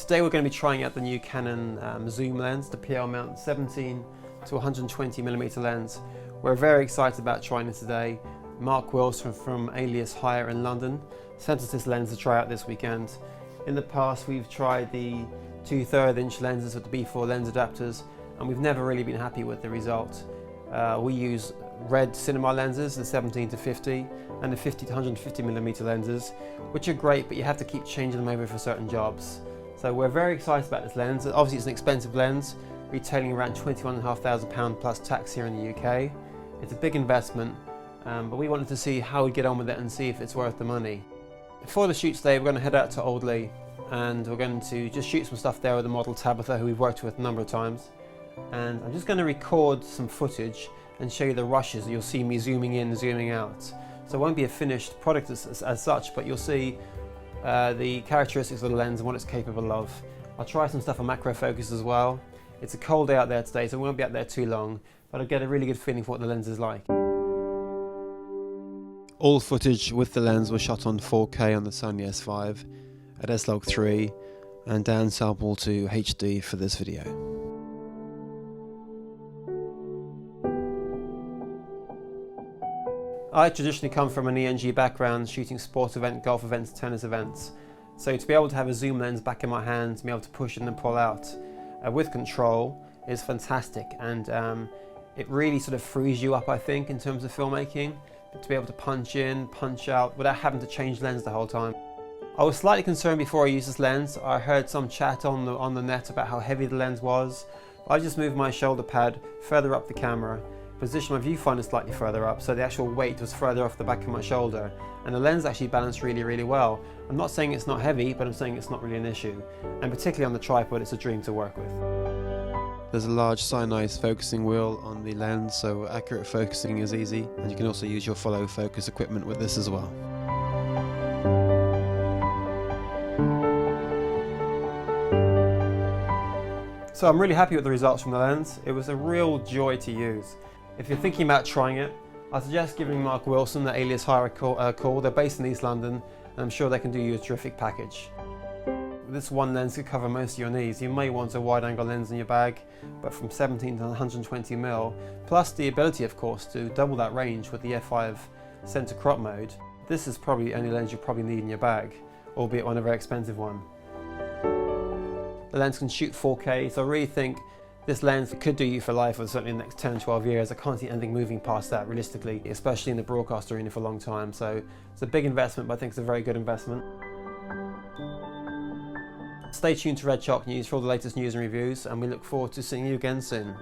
Today we're going to be trying out the new Canon zoom lens, the PL mount 17 to 120mm lens. We're very excited about trying this today. Mark Wilson from Alias Hire in London sent us this lens to try out this weekend. In the past we've tried the 2/3 inch lenses with the B4 lens adapters and we've never really been happy with the result. We use red cinema lenses, the 17 to 50 and the 50 to 150mm lenses, which are great, but you have to keep changing them over for certain jobs. So we're very excited about this lens. Obviously it's an expensive lens, retailing around £21,500 plus tax here in the UK. It's a big investment, but we wanted to see how we'd get on with it and see if it's worth the money. For the shoot today, we're going to head out to Old Leigh and we're going to just shoot some stuff there with the model Tabitha, who we've worked with a number of times. And I'm just going to record some footage and show you the rushes. You'll see me zooming in and zooming out. So it won't be a finished product as such, but you'll see the characteristics of the lens and what it's capable of. I'll try some stuff on macro focus as well. It's a cold day out there today, so we won't be out there too long, but I'll get a really good feeling for what the lens is like. All footage with the lens was shot on 4K on the Sony F5 at S-Log3 and downsampled to HD for this video. I traditionally come from an ENG background, shooting sports events, golf events, tennis events. So to be able to have a zoom lens back in my hand, to be able to push in and pull out with control is fantastic, and it really sort of frees you up, I think, in terms of filmmaking, to be able to punch in, punch out without having to change lens the whole time. I was slightly concerned before I used this lens. I heard some chat on the net about how heavy the lens was. I just moved my shoulder pad further up the camera, position my viewfinder slightly further up, so the actual weight was further off the back of my shoulder, and the lens actually balanced really well. I'm not saying it's not heavy, but I'm saying it's not really an issue, and particularly on the tripod it's a dream to work with. There's a large cyanide focusing wheel on the lens, so accurate focusing is easy, and you can also use your follow focus equipment with this as well. So I'm really happy with the results from the lens. It was a real joy to use. If you're thinking about trying it, I suggest giving Mark Wilson, the Alias Hire, a call. They're based in East London, and I'm sure they can do you a terrific package. This one lens could cover most of your needs. You may want a wide-angle lens in your bag, but from 17 to 120mm, plus the ability, of course, to double that range with the F5 center crop mode. This is probably the only lens you probably need in your bag, albeit one a very expensive one. The lens can shoot 4K, so I really think this lens could do you for life for certainly the next 10 or 12 years. I can't see anything moving past that realistically, especially in the broadcast arena for a long time. So it's a big investment, but I think it's a very good investment. Stay tuned to Red Shark News for all the latest news and reviews, and we look forward to seeing you again soon.